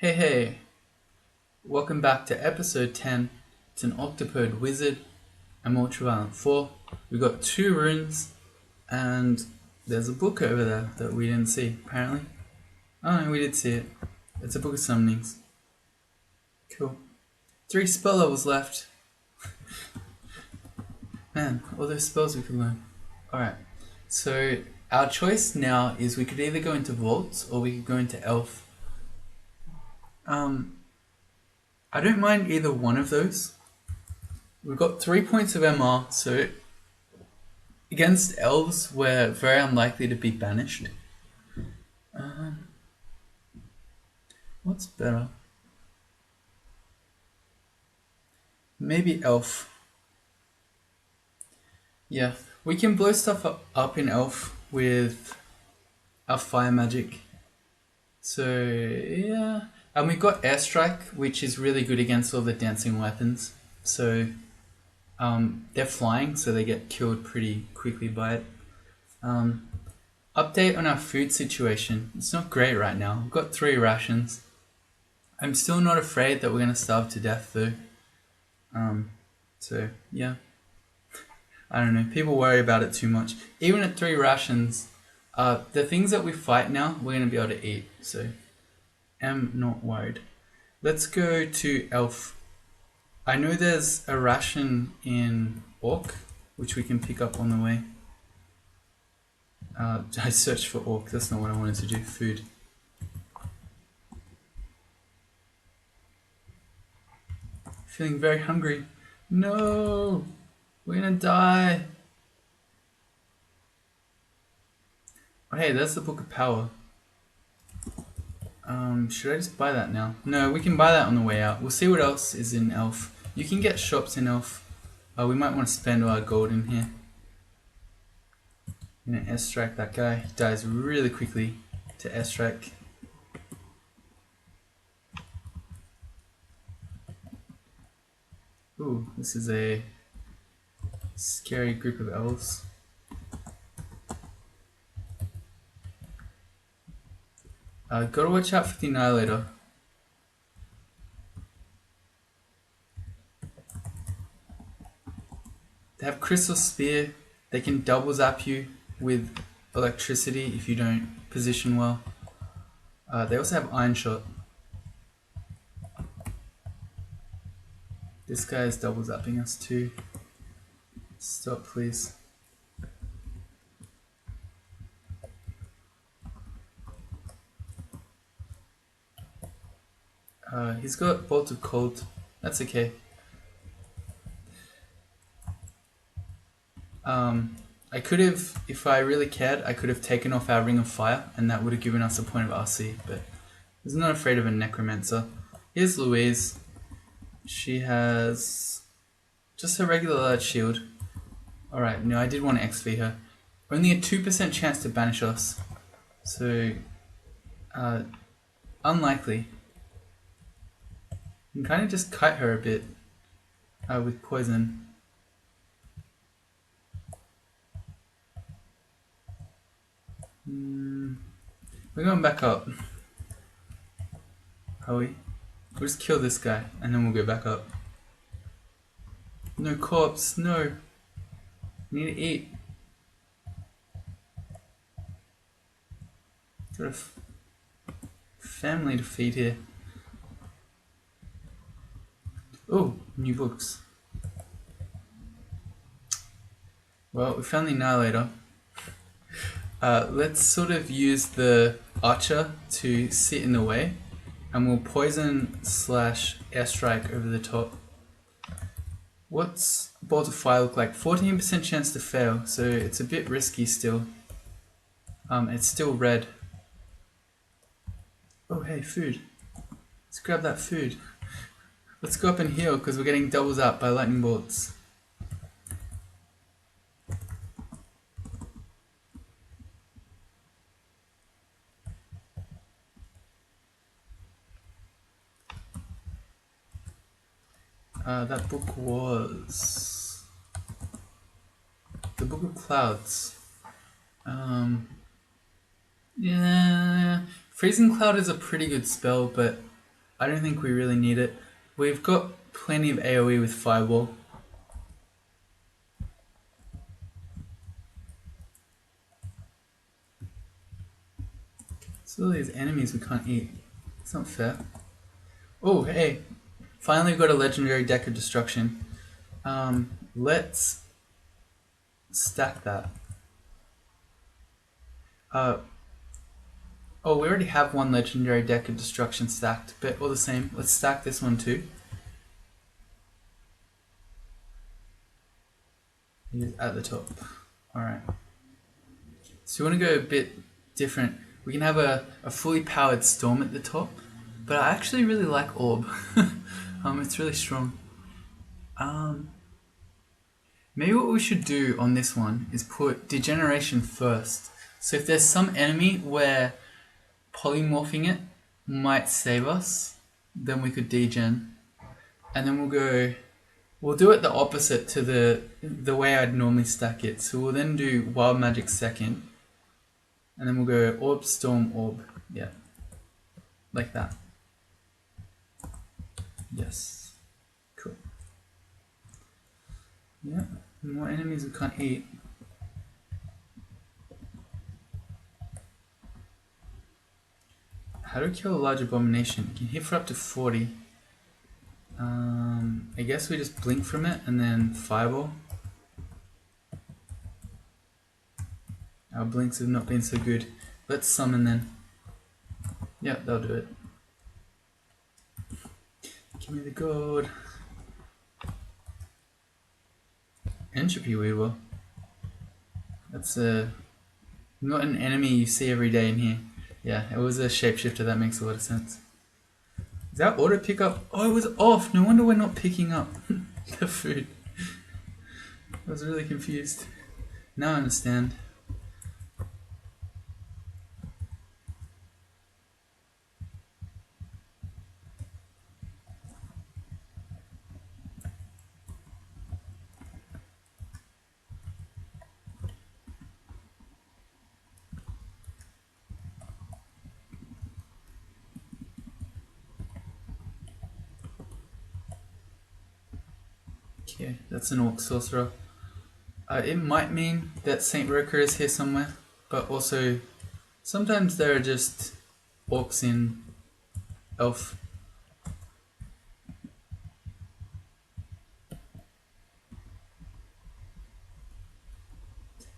Hey, welcome back to episode 10. It's an Octopode wizard. I'm ultraviolent 4. We got 2 runes, and there's a book over there that we didn't see, apparently. Oh, no, we did see it. It's a book of summonings. Cool. 3 spell levels left. Man, all those spells we could learn. Alright, so our choice now is we could either go into vaults or we could go into elf. I don't mind either one of those. We've got 3 points of MR, so against elves we're very unlikely to be banished. What's better? Maybe elf. Yeah, we can blow stuff up in elf with our fire magic. So yeah, and we've got airstrike, which is really good against all the dancing weapons. So they're flying, so they get killed pretty quickly by it. Update on our food situation. It's not great right now. We've got 3 rations. I'm still not afraid that we're gonna starve to death though. So yeah, I don't know. People worry about it too much. Even at 3 rations, the things that we fight now, we're gonna be able to eat. So am not worried. Let's go to elf. I know there's a ration in orc, which we can pick up on the way. I searched for orc. That's not what I wanted to do. Food. Feeling very hungry. No, we're gonna die. Oh, hey, that's the Book of Power. Should I just buy that now? No, we can buy that on the way out. We'll see what else is in elf. You can get shops in elf. We might want to spend all our gold in here. I'm gonna airstrike that guy. He dies really quickly to airstrike. Ooh, this is a scary group of elves. Gotta watch out for the Annihilator. They have Crystal Spear. They can double zap you with electricity if you don't position well. They also have Iron Shot. This guy is double zapping us too. Stop, please. He's got Bolt of Cold. That's okay. I could have, if I really cared, I could have taken off our Ring of Fire, and that would have given us a point of RC, but I was not afraid of a Necromancer. Here's Louise. She has just a regular large shield. Alright, no, I did want to XV her. Only a 2% chance to banish us. So, unlikely. You can kind of just kite her a bit with poison. We're going back up. Are we? We'll just kill this guy and then we'll go back up. No corpse, no. We need to eat. Got a family to feed here. Oh, new books. Well, we found the Annihilator. Let's sort of use the Archer to sit in the way, and we'll poison / airstrike over the top. What's Bolt of Fire look like? 14% chance to fail, so it's a bit risky still. It's still red. Oh hey, food. Let's grab that food. Let's go up and heal because we're getting doubles up by lightning bolts. That book was the Book of Clouds. Yeah, Freezing Cloud is a pretty good spell, but I don't think we really need it. We've got plenty of AoE with Fireball. So all these enemies we can't eat. It's not fair. Oh, hey. Finally got a legendary deck of destruction. Let's stack that. Oh, we already have one legendary deck of destruction stacked, but all the same, let's stack this one too. He's at the top. Alright. So we want to go a bit different. We can have a fully powered storm at the top, but I actually really like orb. It's really strong. Maybe what we should do on this one is put degeneration first. So if there's some enemy where polymorphing it might save us, then we could degen. And then we'll do it the opposite to the way I'd normally stack it. So we'll then do wild magic second. And then we'll go orb, storm, orb. Yeah. Like that. Yes. Cool. Yeah. More enemies we can't eat. How do we kill a large abomination? You can hit for up to 40. I guess we just blink from it and then fireball. Our blinks have not been so good. Let's summon then. Yeah, they'll do it. Give me the gold. Entropy Weaver. That's not an enemy you see every day in here. Yeah, it was a shapeshifter, that makes a lot of sense. Is that auto pickup? Oh, it was off. No wonder we're not picking up the food. I was really confused. Now I understand. Okay, that's an orc sorcerer. It might mean that Saint Roker is here somewhere, but also sometimes there are just orcs in elf.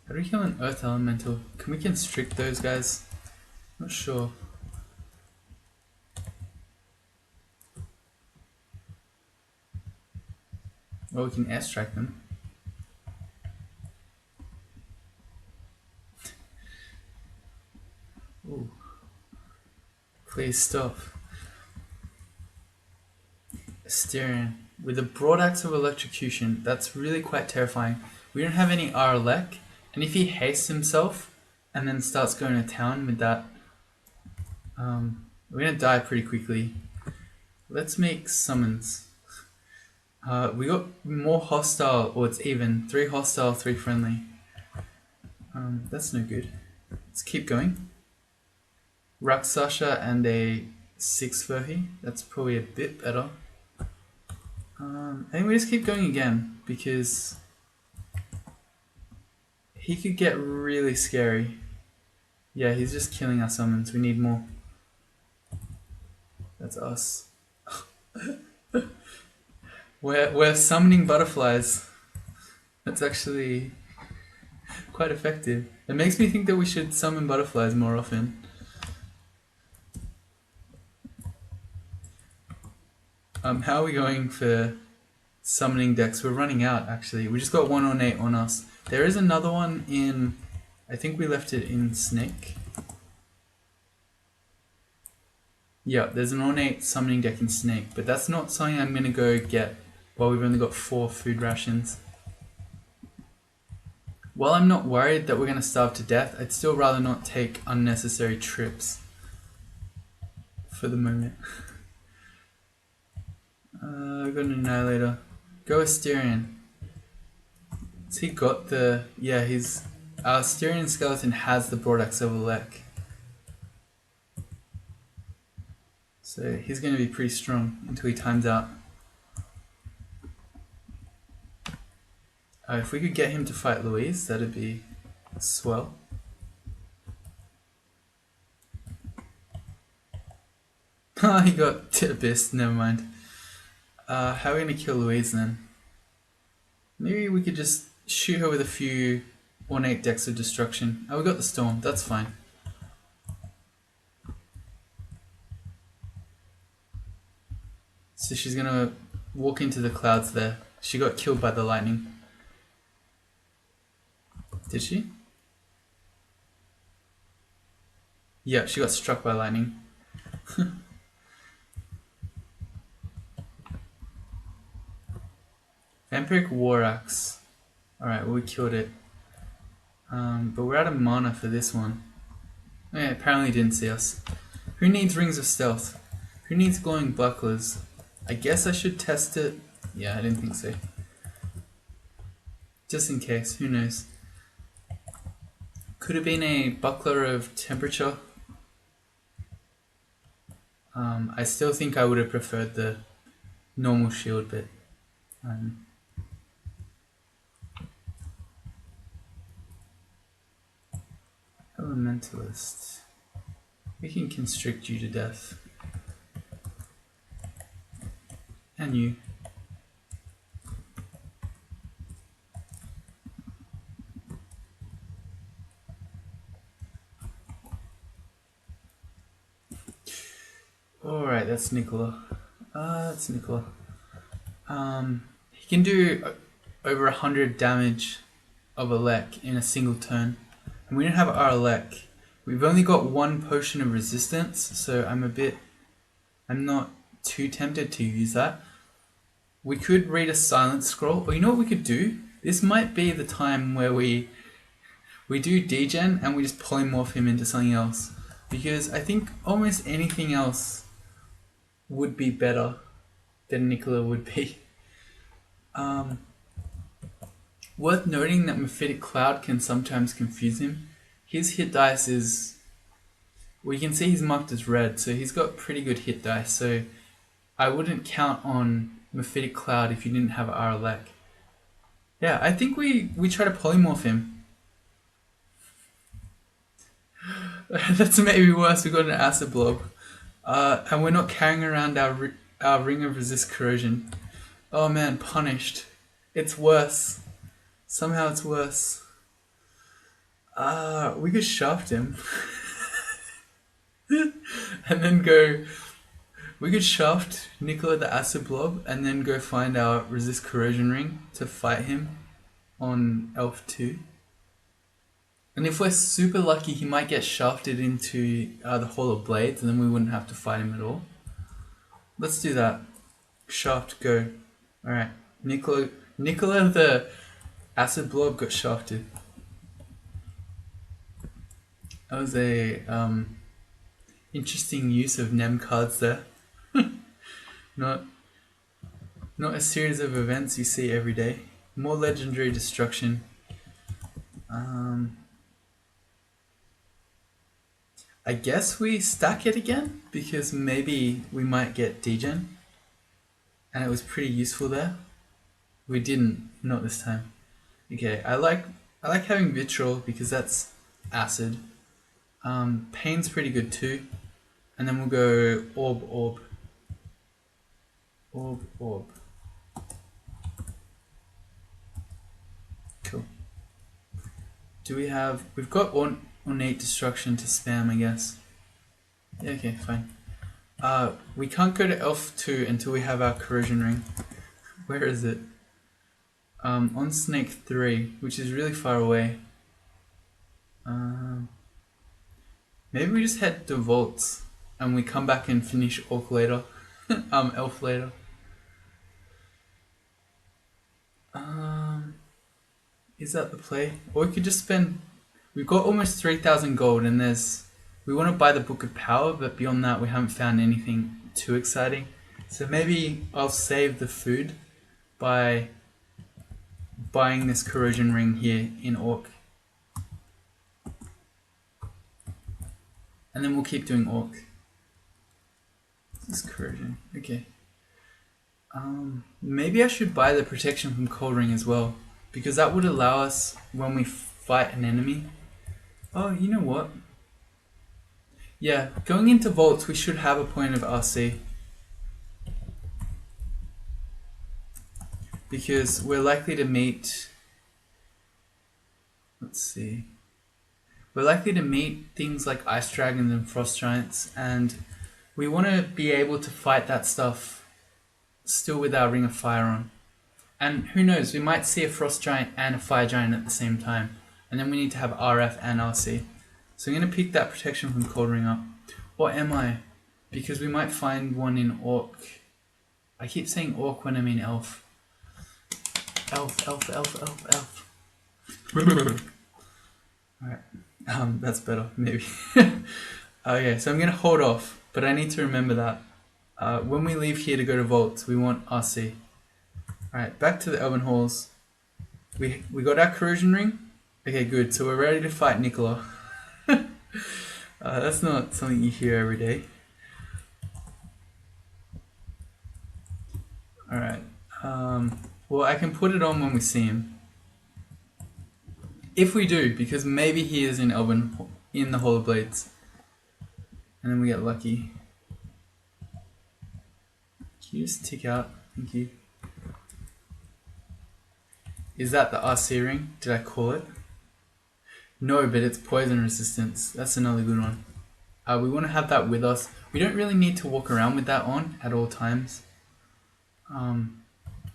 How do we kill an earth elemental? Can we constrict those guys? Not sure. Well, we can airstrike them. Ooh. Please stop. Asterion. With a broad axe of electrocution, that's really quite terrifying. We don't have any Arlek, and if he hastes himself and then starts going to town with that, we're gonna die pretty quickly. Let's make summons. We got more hostile, or it's even. 3 hostile, 3 friendly. That's no good. Let's keep going. Raksasha and a 6 Furhy. That's probably a bit better. I think we just keep going again, because he could get really scary. Yeah, he's just killing our summons. We need more. That's us. We're summoning butterflies. That's actually quite effective. It makes me think that we should summon butterflies more often. How are we going for summoning decks? We're running out, actually. We just got 1 ornate on us. There is another one in... I think we left it in Snake. Yeah, there's an ornate summoning deck in Snake, but that's not something I'm going to go get while we've only got 4 food rations. While I'm not worried that we're going to starve to death, I'd still rather not take unnecessary trips for the moment. I've got an Annihilator. Go Asterion. Has he got the... Yeah, he's... Our Asterion skeleton has the broad axe of Elec. So he's going to be pretty strong until he times out. If we could get him to fight Louise, that'd be swell. He got abyssed, never mind. How are we going to kill Louise then? Maybe we could just shoot her with a few ornate decks of destruction. Oh, we got the storm, that's fine. So she's going to walk into the clouds there. She got killed by the lightning. Did she? Yeah, she got struck by lightning. Vampiric War Axe. Alright, well we killed it. But we're out of mana for this one. Yeah, apparently didn't see us. Who needs Rings of Stealth? Who needs glowing bucklers? I guess I should test it. Yeah, I didn't think so. Just in case, who knows. Could have been a buckler of temperature. I still think I would have preferred the normal shield, but Elementalist. We can constrict you to death. And you. Alright, that's Nicola. That's Nicola. He can do over 100 damage of Elec in a single turn. And we don't have our Elec. We've only got one potion of resistance, so I'm not too tempted to use that. We could read a silent scroll, or you know what we could do? This might be the time where we do degen and we just polymorph him into something else. Because I think almost anything else would be better than Nicola would be. Worth noting that Mephitic Cloud can sometimes confuse him. His hit dice is... We can see he's marked as red, so he's got pretty good hit dice, so I wouldn't count on Mephitic Cloud if you didn't have Aralek. Yeah, I think we try to polymorph him. That's maybe worse, we got an acid blob. And we're not carrying around our ring of resist corrosion. Oh man, punished. It's worse. Somehow it's worse. We could shaft him. And then go... We could shaft Nicola the Acid Blob and then go find our resist corrosion ring to fight him on Elf 2. And if we're super lucky, he might get shafted into the Hall of Blades and then we wouldn't have to fight him at all. Let's do that. Shaft, go. Alright, Nicola the Acid Blob got shafted. That was a interesting use of Nem cards there. Not a series of events you see every day. More legendary destruction. I guess we stack it again because maybe we might get degen, and it was pretty useful there. We didn't, not this time. Okay, I like having vitriol because that's acid. Pain's pretty good too, and then we'll go orb. Cool. We've got ornate destruction to spam, I guess. Yeah, okay, fine. We can't go to Elf 2 until we have our corrosion ring. Where is it? On Snake 3, which is really far away. Maybe we just head to Vaults and we come back and finish Orc later. Elf later. Is that the play? Or we could just spend... We've got almost 3,000 gold and we want to buy the Book of Power, but beyond that we haven't found anything too exciting. So maybe I'll save the food by buying this corrosion ring here in Orc. And then we'll keep doing Orc. This is corrosion. Okay. Maybe I should buy the protection from cold ring as well, because that would allow us when we fight an enemy. Oh, you know what? Yeah, going into vaults, we should have a point of RC. Because we're likely to meet, let's see, we're likely to meet things like ice dragons and frost giants, and we want to be able to fight that stuff still with our ring of fire on. And who knows, we might see a frost giant and a fire giant at the same time, and then we need to have RF and RC. So I'm going to pick that protection from cold ring up. Or am I? Because we might find one in orc. I keep saying orc when I mean elf. Elf. Alright, that's better, maybe. Okay, so I'm going to hold off, but I need to remember that. When we leave here to go to vaults, we want RC. Alright, back to the urban halls. We got our corrosion ring. Okay, good, so we're ready to fight Nicola. That's not something you hear every day. Alright, well, I can put it on when we see him. If we do, because maybe he is in the Hall of Blades. And then we get lucky. Can you just tick out? Thank you. Is that the RC ring? Did I call it? No, but it's poison resistance. That's another good one. We want to have that with us. We don't really need to walk around with that on at all times.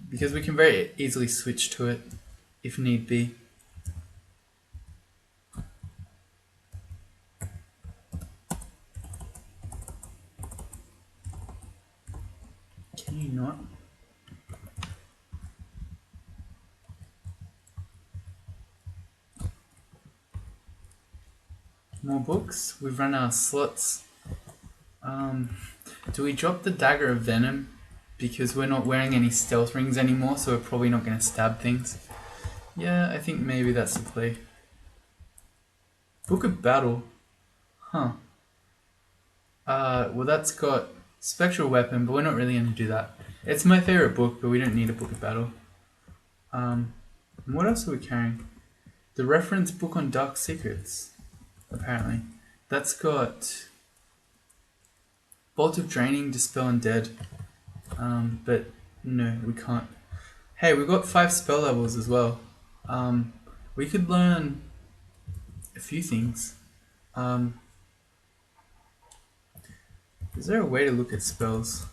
Because we can very easily switch to it if need be. Can you not? More books. We've run our slots. Do we drop the dagger of venom? Because we're not wearing any stealth rings anymore, so we're probably not going to stab things. Yeah, I think maybe that's the play. Book of Battle. Huh. Well, that's got Spectral Weapon, but we're not really going to do that. It's my favorite book, but we don't need a Book of Battle. What else are we carrying? The reference book on Dark Secrets, apparently. That's got Bolt of Draining, Dispel Undead. But no, we can't. Hey, we've got 5 spell levels as well. We could learn a few things. Is there a way to look at spells?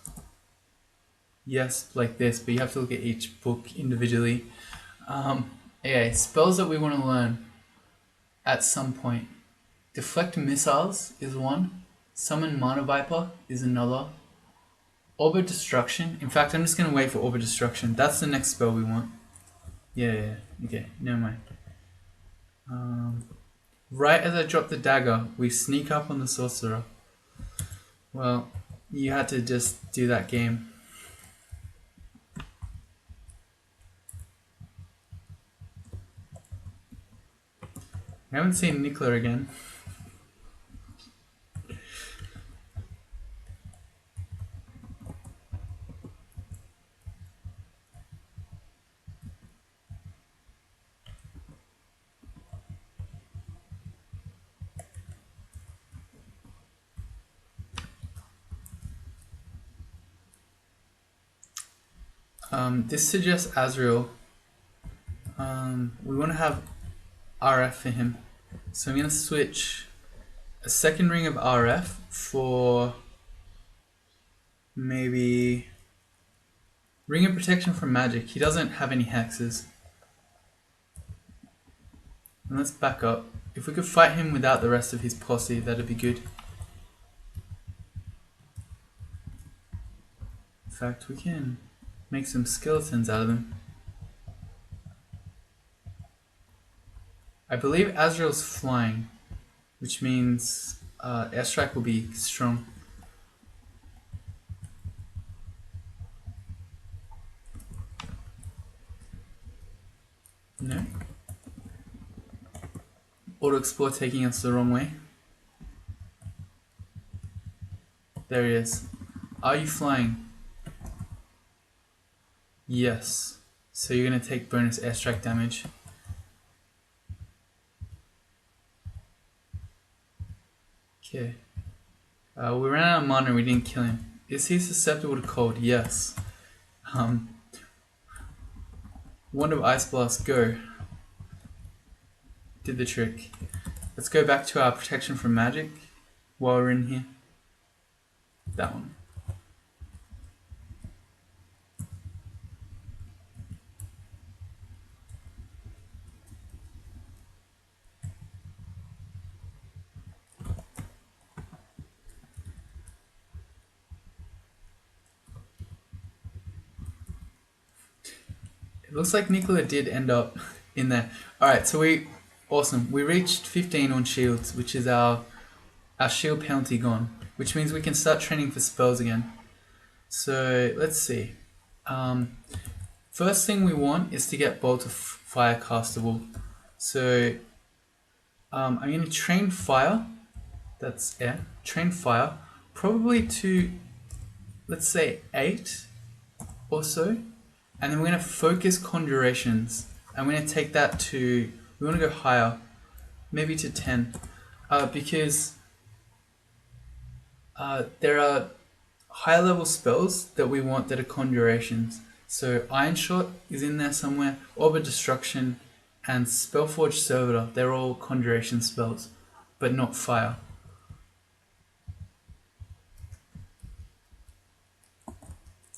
Yes, like this, but you have to look at each book individually. Okay, spells that we want to learn at some point. Deflect Missiles is one. Summon Mana Viper is another. Orb of Destruction. In fact, I'm just going to wait for Orb of Destruction. That's the next spell we want. Yeah. Okay, never mind. Right as I drop the dagger, we sneak up on the sorcerer. Well, you had to just do that game. I haven't seen Nicola again. This suggests Azrael. We want to have RF for him. So I'm going to switch a second ring of RF for maybe Ring of Protection from Magic. He doesn't have any hexes. And let's back up. If we could fight him without the rest of his posse, that'd be good. In fact, we can make some skeletons out of them. I believe Azrael's flying, which means airstrike will be strong. No. Auto Explore taking us the wrong way. There he is. Are you flying? Yes. So you're going to take bonus airstrike damage. Okay. We ran out of mana and we didn't kill him. Is he susceptible to cold? Yes. Wand of Ice Blast, go. Did the trick. Let's go back to our protection from magic while we're in here. That one. It looks like Nicola did end up in there. Alright, so awesome. We reached 15 on shields, which is our shield penalty gone, which means we can start training for spells again. So let's see. First thing we want is to get Bolt of Fire castable. So I'm going to train Fire. That's air. Train Fire. Probably to, let's say, 8 or so. And then we're going to focus Conjurations. I'm going to take that to, we want to go higher. Maybe to 10. Because there are higher level spells that we want that are Conjurations. So Iron Shot is in there somewhere, Orb of Destruction, and Spellforge Servitor. They're all Conjuration spells, but not fire.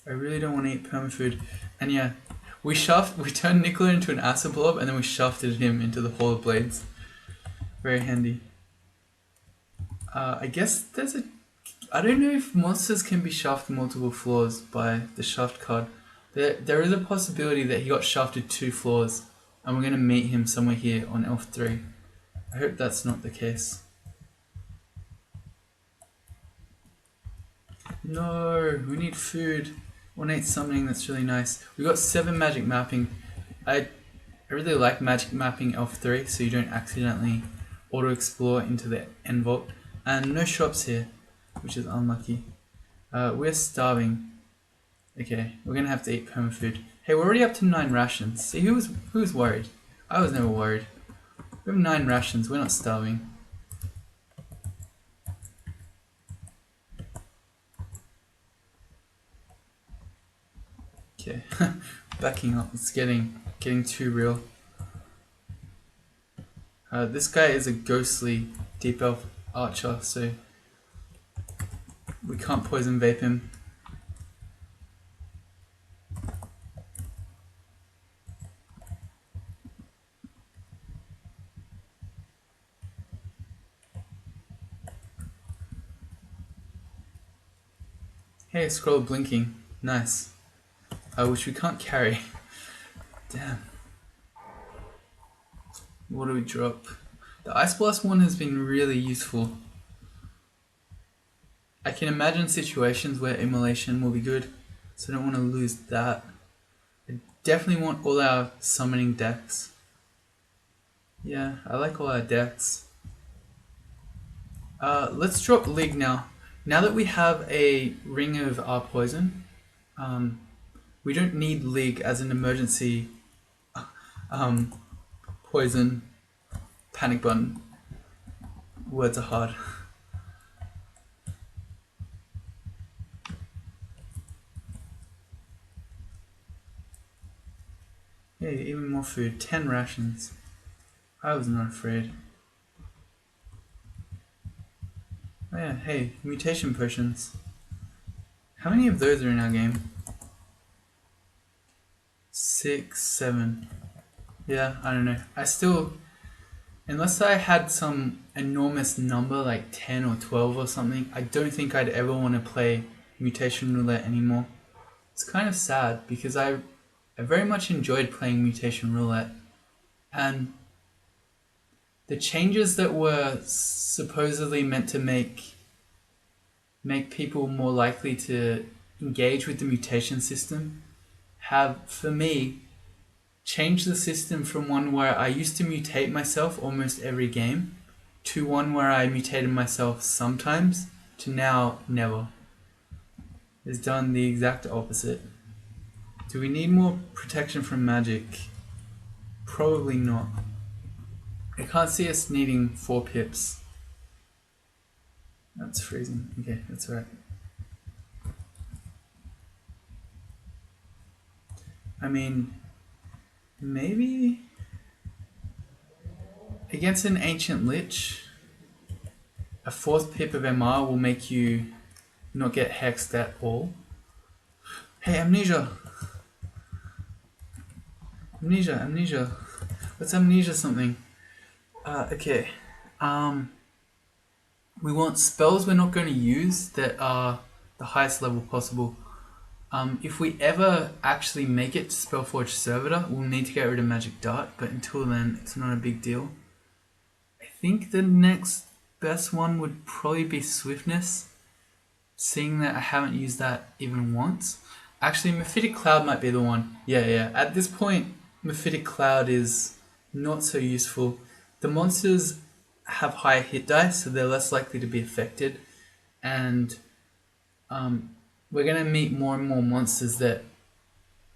I really don't want to eat permafood. And yeah, we turned Nicola into an acid blob and then we shafted him into the Hall of Blades. Very handy. I guess I don't know if monsters can be shafted multiple floors by the shaft card. There is a possibility that he got shafted 2 floors and we're going to meet him somewhere here on Elf 3. I hope that's not the case. No, we need food. Ornate summoning, that's really nice. We got 7 magic mapping. I really like magic mapping Elf 3 so you don't accidentally auto explore into the end vault. And no shops here, which is unlucky. We're starving. Okay, we're gonna have to eat permafood. Hey, we're already up to 9 rations. See, who was worried? I was never worried. We have 9 rations, we're not starving. Okay, backing up, it's getting too real. This guy is a ghostly deep elf archer, so we can't poison vape him. Hey, scroll blinking. Nice. Which we can't carry. Damn. What do we drop? The Ice Blast one has been really useful. I can imagine situations where immolation will be good, so I don't want to lose that. I definitely want all our summoning decks. Yeah, I like all our decks. Let's drop League now. Now that we have a Ring of our Poison, we don't need League as an emergency poison panic button. Words are hard. Yeah, even more food. 10 rations. I was not afraid. Oh yeah, hey, mutation potions. How many of those are in our game? 6, 7. Yeah, I don't know. I still, unless I had some enormous number like 10 or 12 or something, I don't think I'd ever want to play Mutation Roulette anymore. It's kind of sad because I very much enjoyed playing Mutation Roulette, and the changes that were supposedly meant to make people more likely to engage with the mutation system have, for me, changed the system from one where I used to mutate myself almost every game to one where I mutated myself sometimes to now never. has done the exact opposite. Do we need more protection from magic? Probably not. I can't see us needing 4 pips. That's freezing. Okay, that's alright. I mean, maybe against an ancient lich, a 4th pip of MR will make you not get hexed at all. Hey, amnesia! Amnesia. Let's amnesia something. Okay. We want spells we're not going to use that are the highest level possible. If we ever actually make it to Spellforge Servitor, we'll need to get rid of Magic Dart, but until then, it's not a big deal. I think the next best one would probably be Swiftness, seeing that I haven't used that even once. Actually, Mephitic Cloud might be the one. Yeah. At this point, Mephitic Cloud is not so useful. The monsters have higher hit dice, so they're less likely to be affected, and we're going to meet more and more monsters that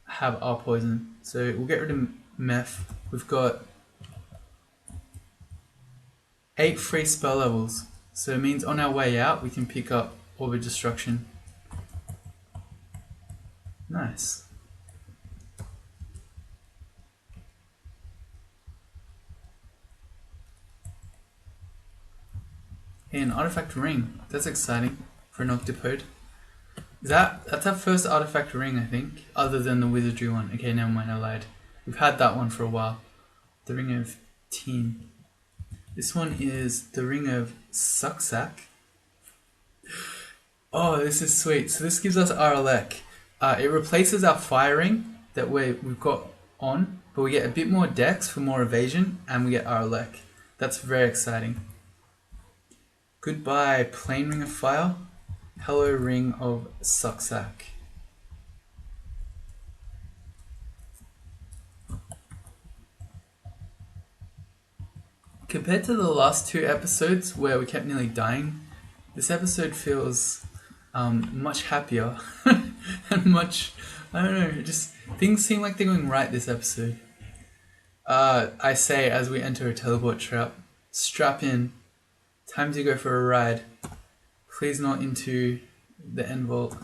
have our poison. So we'll get rid of Meph. We've got 8 free spell levels, so it means on our way out we can pick up Orb of Destruction. Nice. Hey, an artifact ring. That's exciting for an Octopode. That's our first artifact ring, I think, other than the wizardry one. Okay, never mind, I lied. We've had that one for a while. The Ring of Teen. This one is the Ring of Sucksack. Oh, this is sweet. So this gives us Aralek. It replaces our fire ring that we've got on, but we get a bit more dex for more evasion, and we get Aralek. That's very exciting. Goodbye, Plain Ring of Fire. Hello, Ring of Sucksack. Compared to the last 2 episodes where we kept nearly dying, this episode feels much happier and much, I don't know, just things seem like they're going right this episode. I say as we enter a teleport trap, strap in, time to go for a ride. Please not into the end vault.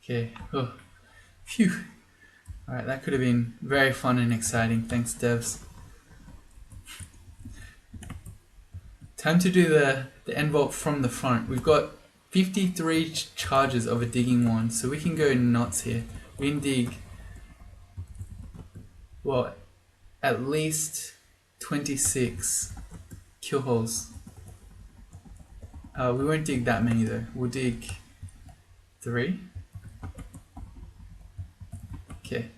Okay. Oh. Phew. Alright, that could have been very fun and exciting. Thanks, devs. Time to do the end vault from the front. We've got 53 charges of a digging wand, so we can go nuts here. We can dig, well, at least 26 kill holes. We won't dig that many though. We'll dig 3. Okay.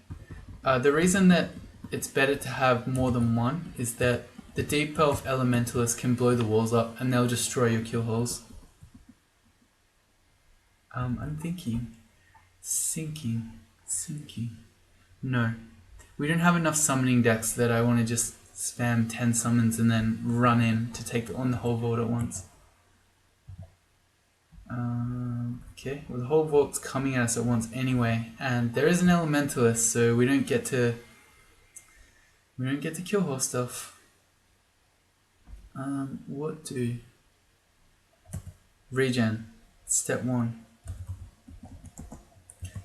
The reason that it's better to have more than one is that the Deep Elf Elementalists can blow the walls up and they'll destroy your kill holes. I'm thinking. Sinking. No. We don't have enough summoning decks that I want to just spam 10 summons and then run in to take on the whole vault at once. Okay, well the whole vault's coming at us at once anyway, and there is an elementalist, so we don't get to kill hole stuff. What do? Regen, step 1.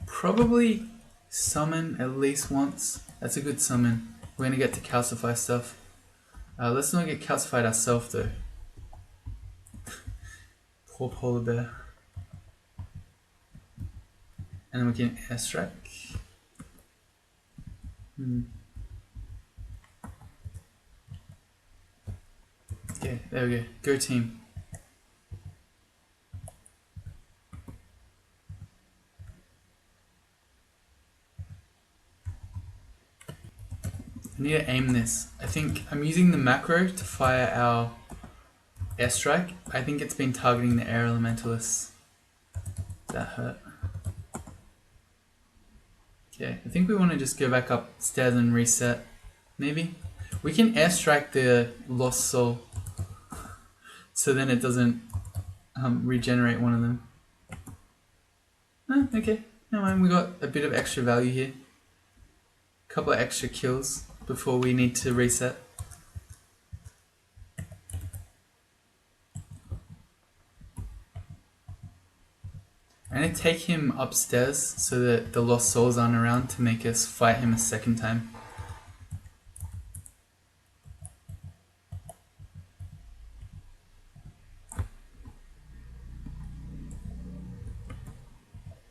Probably summon at least once. That's a good summon. We're gonna get to calcify stuff. Let's not get calcified ourselves though. Poor polar bear. And then we can airstrike. Okay, there we go. Go team. I need to aim this. I think I'm using the macro to fire our airstrike. I think it's been targeting the air elementalists. That hurt. Okay, I think we want to just go back upstairs and reset. Maybe? We can airstrike the Lost Soul. So then it doesn't regenerate one of them. Okay. Never mind, we got a bit of extra value here. A couple of extra kills before we need to reset. I'm going to take him upstairs so that the lost souls aren't around to make us fight him a second time.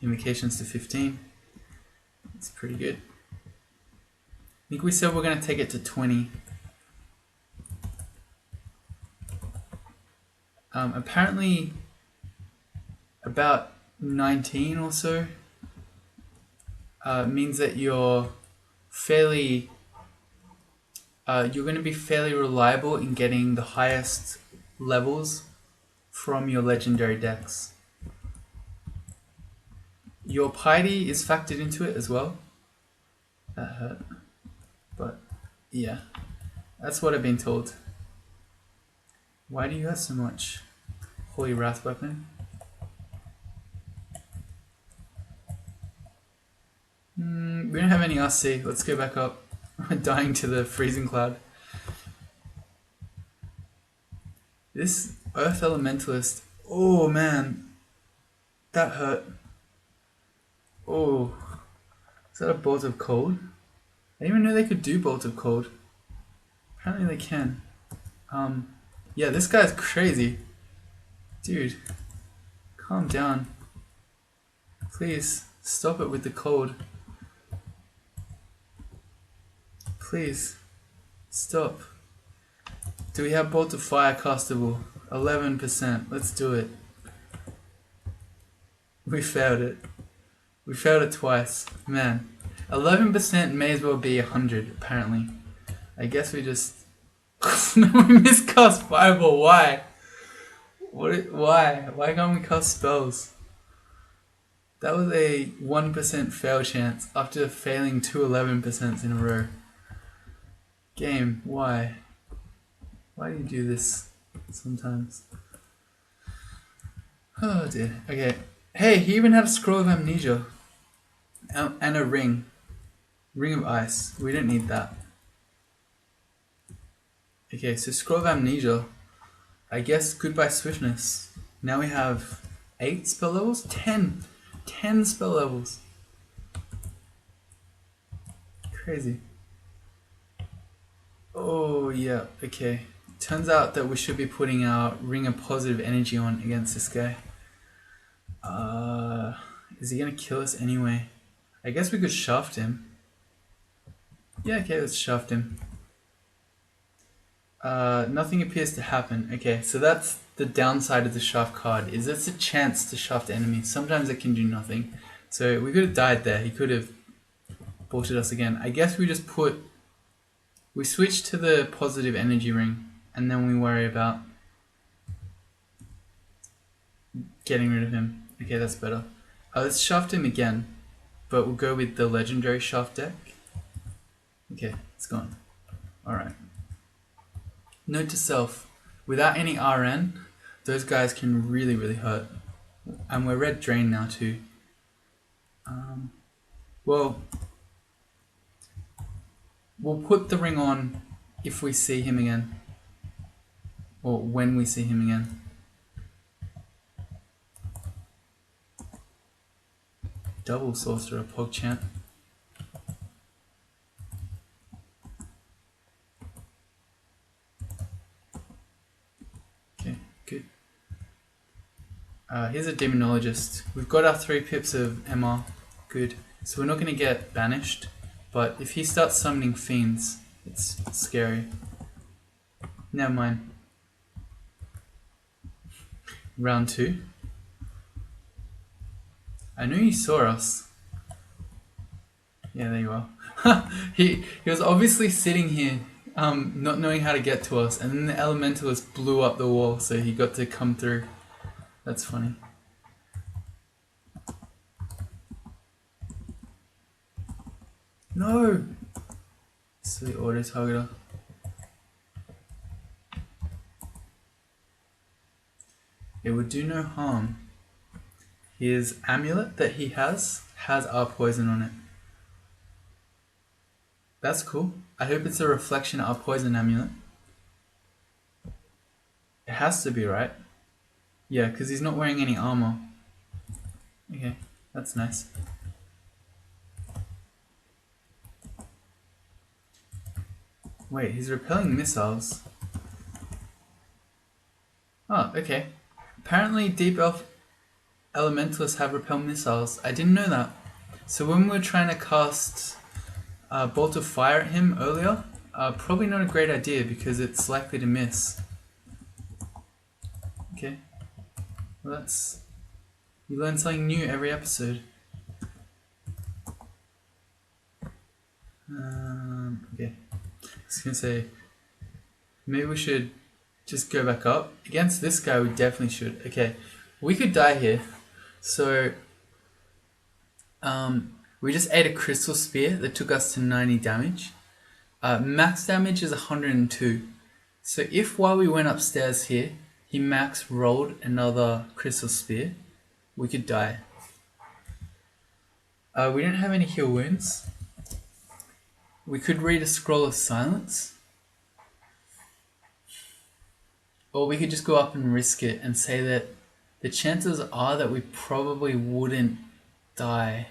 Invocations to 15. That's pretty good. I think we said we're going to take it to 20. Apparently about 19 or so means that you're fairly you're going to be fairly reliable in getting the highest levels from your legendary decks. Your piety is factored into it as well. That hurt, but yeah, that's what I've been told. Why do you have so much Holy Wrath weapon? We don't have any RC. Let's go back up. I'm dying to the freezing cloud. This Earth Elementalist. Oh man. That hurt. Oh. Is that a Bolt of Cold? I didn't even know they could do Bolt of Cold. Apparently they can. Yeah, this guy's crazy. Dude. Calm down. Please, stop it with the cold. Please, stop. Do we have Bolt of Fire castable? 11%. Let's do it. We failed it. We failed it twice. Man. 11% may as well be 100, apparently. I guess we just... No, we miscast Fireball. Why? Why? Why can't we cast spells? That was a 1% fail chance after failing two 11% in a row. Game, why? Why do you do this sometimes? Oh dear. Okay. Hey, he even had a Scroll of Amnesia. And a ring. Ring of Ice. We don't need that. Okay, so Scroll of Amnesia. I guess Goodbye Swiftness. Now we have 8 spell levels? 10! 10 spell levels. Crazy. Oh yeah, okay. Turns out that we should be putting our Ring of Positive Energy on against this guy. Is he gonna kill us anyway? I guess we could shaft him. Yeah, okay, let's shaft him. Nothing appears to happen. Okay, so that's the downside of the shaft card, is it's a chance to shaft enemies. Sometimes it can do nothing. So we could have died there. He could have bolted us again. I guess we just we switch to the positive energy ring, and then we worry about getting rid of him. Okay, that's better. Let's shaft him again, but we'll go with the legendary shaft deck. Okay, it's gone. Alright. Note to self, without any RN, those guys can really, really hurt. And we're red drain now too. Well, we'll put the ring on if we see him again. Or when we see him again. Double Sorcerer, PogChamp. Okay, good. Here's a Demonologist. We've got our 3 pips of MR. Good. So we're not going to get banished. But if he starts summoning fiends, it's scary. Never mind. Round 2. I knew you saw us. Yeah, there you are. he was obviously sitting here, not knowing how to get to us, and then the Elementalist blew up the wall, so he got to come through. That's funny. No! Silly auto-targeter. It would do no harm. His amulet that he has our poison on it. That's cool. I hope it's a reflection of our poison amulet. It has to be, right? Yeah, because he's not wearing any armor. Okay, that's nice. Wait, he's repelling missiles. Oh, okay. Apparently Deep Elf Elementalists have repel missiles. I didn't know that. So when we were trying to cast Bolt of Fire at him earlier, probably not a great idea because it's likely to miss. Okay. Well, that's... You learn something new every episode. Okay. I was gonna say, maybe we should just go back up. Against this guy, we definitely should. Okay, we could die here. So, we just ate a crystal spear that took us to 90 damage. Max damage is 102. So if while we went upstairs here, he max rolled another crystal spear, we could die. We don't have any heal wounds. We could read a scroll of silence. Or we could just go up and risk it and say that the chances are that we probably wouldn't die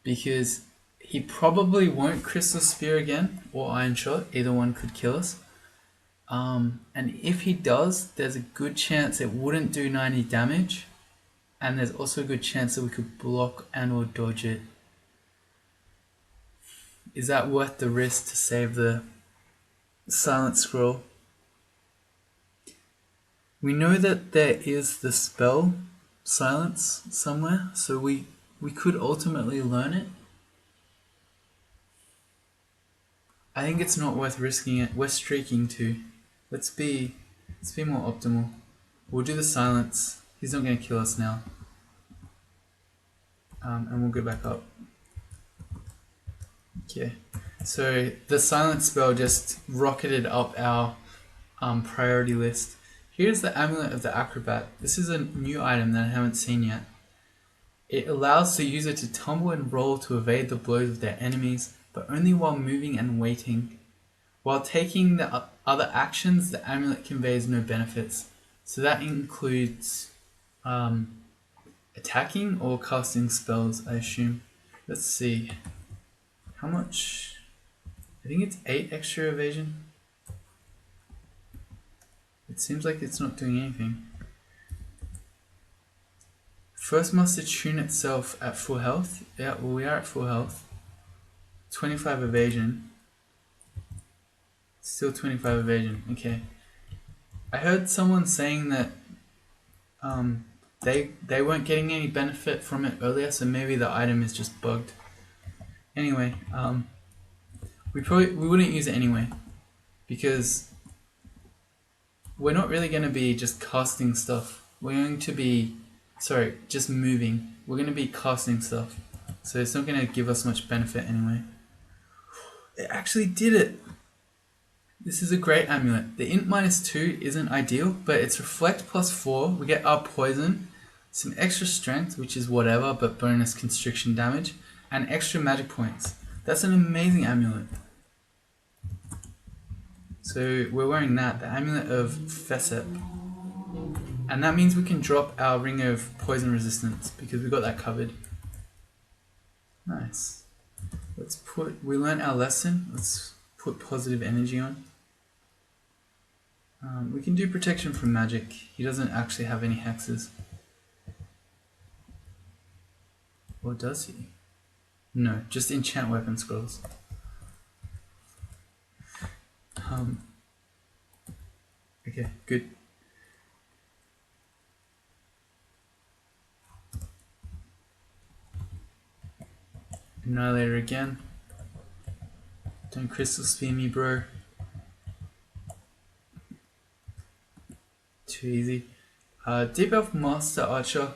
because he probably won't crystal spear again or iron shot. Either one could kill us. And if he does, there's a good chance it wouldn't do 90 damage. And there's also a good chance that we could block and or dodge it. Is that worth the risk to save the silent scroll? We know that there is the spell silence somewhere, so we could ultimately learn it. I think it's not worth risking it. We're streaking too. Let's be more optimal. We'll do the silence. He's not going to kill us now. And we'll go back up. Okay. So the silence spell just rocketed up our priority list. Here's the Amulet of the Acrobat. This is a new item that I haven't seen yet. It allows the user to tumble and roll to evade the blows of their enemies, but only while moving and waiting. While taking the other actions, the amulet conveys no benefits. So that includes attacking or casting spells, I assume. Let's see. How much? I think it's 8 extra evasion. It seems like it's not doing anything. First must attune itself at full health. Yeah, well, we are at full health. 25 evasion. Still 25 evasion. Okay. I heard someone saying that they weren't getting any benefit from it earlier, so maybe the item is just bugged. Anyway, we wouldn't use it anyway because we're not really going to be just casting stuff. We're going to be, just moving. We're going to be casting stuff. So it's not going to give us much benefit anyway. It actually did it. This is a great amulet. The int -2 isn't ideal, but it's reflect +4. We get our poison, some extra strength, which is whatever, but bonus constriction damage, and extra magic points. That's an amazing amulet. So we're wearing that, the Amulet of Fesep. And that means we can drop our Ring of Poison Resistance because we got that covered. Nice. We learned our lesson. Let's put positive energy on. We can do protection from magic. He doesn't actually have any hexes. Or does he? No, just enchant weapon scrolls. Okay, good. Annihilator again. Don't crystal spear me, bro. Too easy. Deep Elf Master Archer.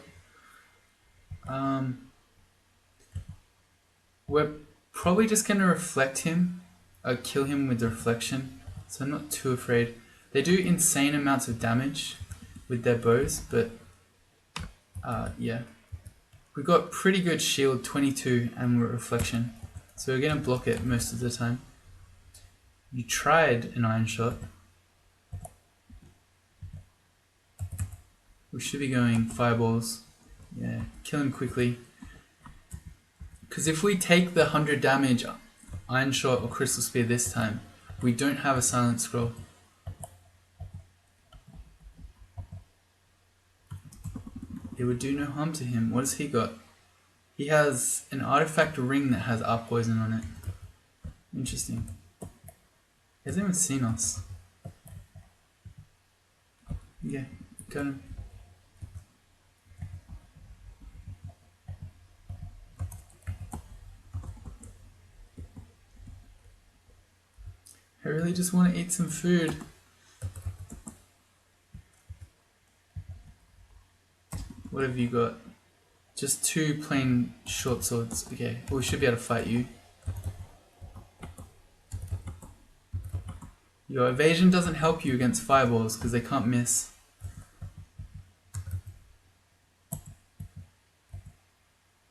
We're probably just gonna reflect him, kill him with reflection. So I'm not too afraid. They do insane amounts of damage with their bows, but yeah, We got pretty good shield, 22, and reflection. So we're gonna block it most of the time. You tried an iron shot. We should be going fireballs. Yeah, kill him quickly. Because if we take the 100 damage iron shot or crystal spear this time, we don't have a silent scroll. It would do no harm to him. What has he got? He has an artifact ring that has our poison on it. Interesting. He hasn't even seen us. Yeah, got him. I really just want to eat some food. What have you got? Just 2 plain short swords. Okay, well, we should be able to fight you. Your evasion doesn't help you against fireballs because they can't miss.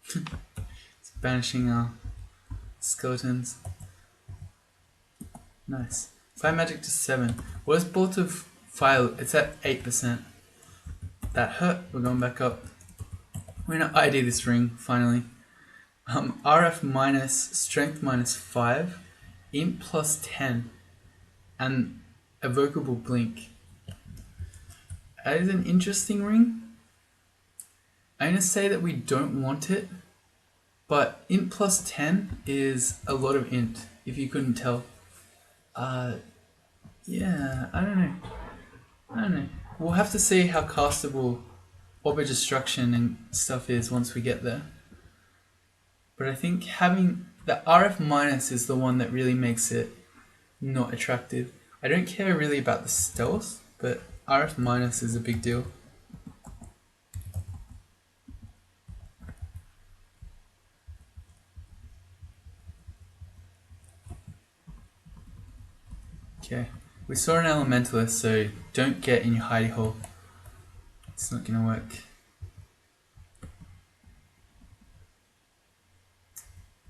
It's banishing our skeletons. Nice. Fire magic to 7. What is bolt of fire? It's at 8%. That hurt. We're going back up. We're gonna ID this ring finally. RF minus, strength minus 5, int plus 10, and evocable blink. That is an interesting ring. I'm gonna say that we don't want it, but int plus 10 is a lot of int, if you couldn't tell. Yeah, I don't know. We'll have to see how castable orb of destruction and stuff is once we get there. But I think having the RF minus is the one that really makes it not attractive. I don't care really about the stealth, but RF minus is a big deal. Okay, we saw an elementalist, so don't get in your hidey hole. It's not gonna work.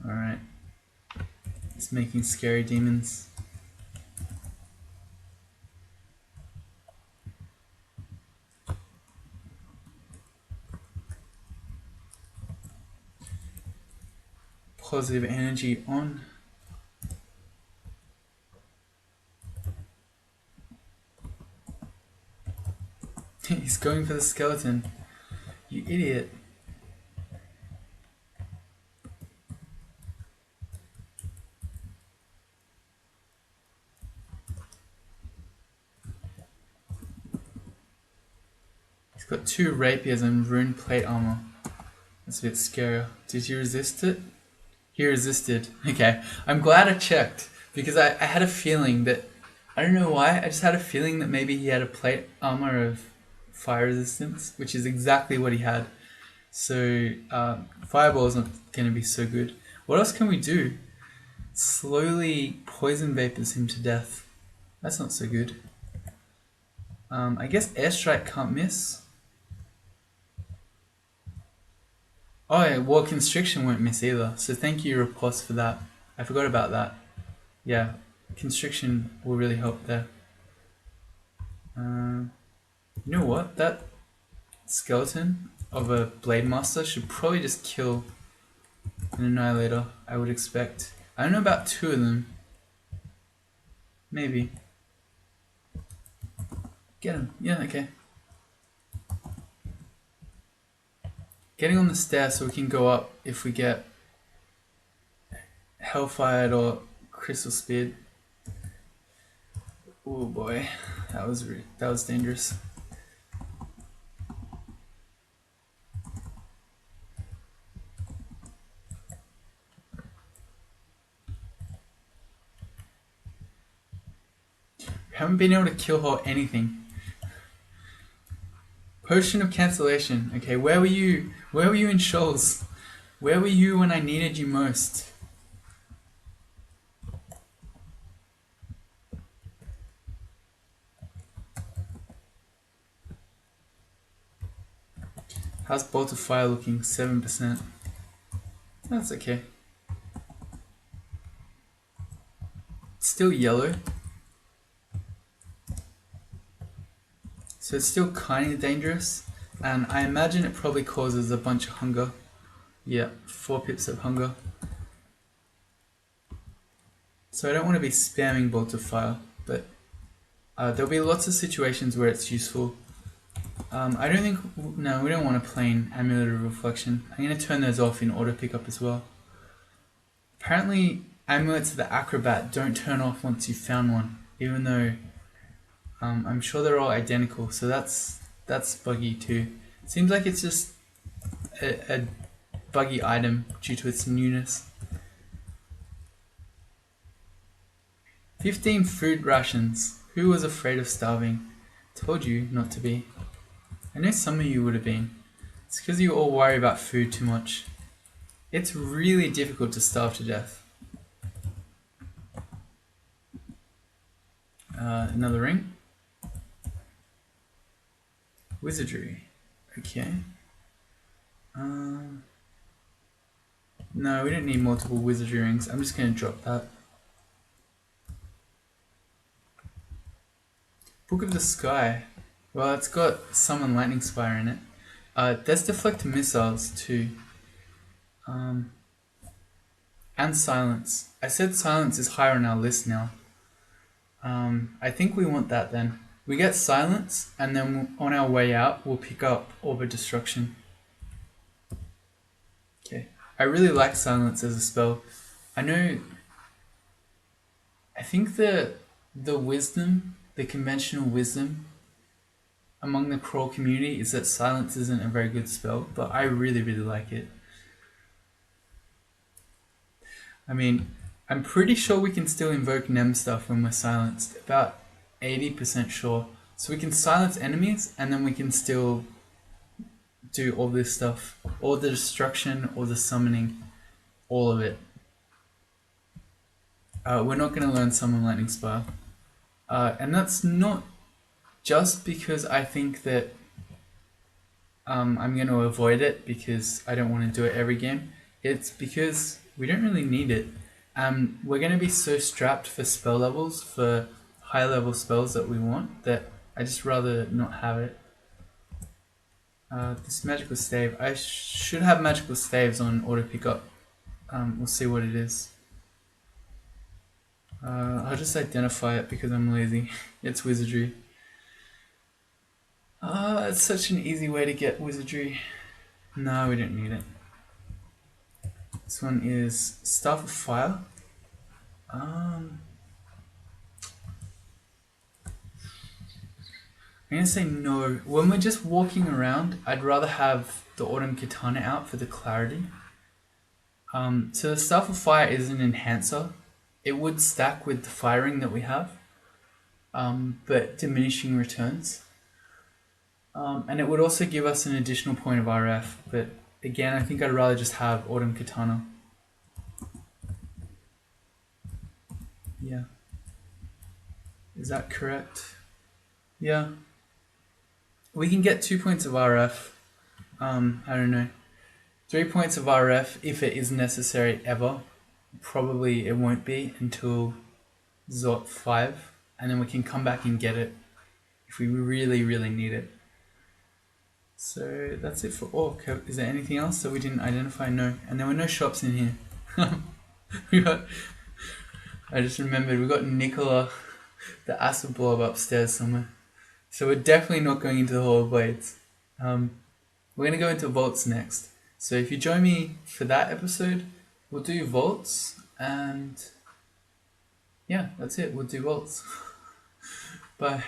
Alright. It's making scary demons. Positive energy on. He's going for the skeleton. You idiot. He's got 2 rapiers and rune plate armor. That's a bit scary. Did he resist it? He resisted. Okay. I'm glad I checked because I had a feeling that, I don't know why, I just had a feeling that maybe he had a plate armor of fire resistance, which is exactly what he had. So fireball is not going to be so good. What else can we do? Slowly poison vapors him to death. That's not so good. I guess airstrike can't miss. Oh yeah, war constriction won't miss either. So thank you, Riposte, for that. I forgot about that. Yeah, constriction will really help there. You know what? That skeleton of a blade master should probably just kill an annihilator, I would expect. I don't know about 2 of them. Maybe. Get him. Yeah, okay. Getting on the stairs so we can go up if we get hellfired or crystal speared. Oh boy, that was dangerous. We haven't been able to kill her anything. Potion of cancellation. Okay, where were you? Where were you in Shoals? Where were you when I needed you most? How's Bolt of Fire looking? 7%. That's okay. It's still yellow. So it's still kind of dangerous. And I imagine it probably causes a bunch of hunger. Yeah, 4 pips of hunger. So I don't want to be spamming Bolt of Fire, but there'll be lots of situations where it's useful. I don't think, no, we don't want a plain Amulet of Reflection. I'm going to turn those off in auto pickup as well. Apparently, Amulets of the Acrobat don't turn off once you've found one, even though I'm sure they're all identical, so that's buggy too. Seems like it's just a buggy item due to its newness. 15 food rations. Who was afraid of starving? Told you not to be. I know some of you would have been. It's because you all worry about food too much. It's really difficult to starve to death. Another ring. Wizardry. Okay. No, we don't need multiple wizardry rings. I'm just going to drop that. Book of the Sky. Well, it's got Summon Lightning Spire in it. There's Deflect Missiles too. And Silence. I said Silence is higher on our list now. I think we want that then. We get Silence, and then on our way out, we'll pick up Orb of Destruction. Okay. I really like Silence as a spell. I think the wisdom, the conventional wisdom among the crawl community is that Silence isn't a very good spell, but I really, really like it. I mean, I'm pretty sure we can still invoke Nem stuff when we're silenced. About 80% sure. So we can silence enemies, and then we can still do all this stuff. All the destruction, all the summoning, all of it. We're not going to learn Summon Lightning Spire. And that's not just because I think that I'm going to avoid it because I don't want to do it every game. It's because we don't really need it. We're going to be so strapped for spell levels, for high level spells that we want, that I just rather not have it. This magical stave. I should have magical staves on auto pickup. We'll see what it is. I'll just identify it because I'm lazy. It's wizardry. It's such an easy way to get wizardry. No, we don't need it. This one is Staff of Fire. I'm gonna say no. When we're just walking around, I'd rather have the Autumn Katana out for the clarity. So the Staff of Fire is an enhancer. It would stack with the firing that we have, but diminishing returns. And it would also give us an additional point of RF, but again, I think I'd rather just have Autumn Katana. Yeah. Is that correct? Yeah. We can get 2 points of RF. I don't know. 3 points of RF if it is necessary ever. Probably it won't be until Zot 5. And then we can come back and get it if we really, really need it. So that's it for Orc. Is there anything else that we didn't identify? No. And there were no shops in here. I just remembered we got Nicola, the acid blob upstairs somewhere. So we're definitely not going into the Hall of Blades. We're going to go into Vaults next. So if you join me for that episode, we'll do Vaults, and yeah, that's it. We'll do Vaults. Bye.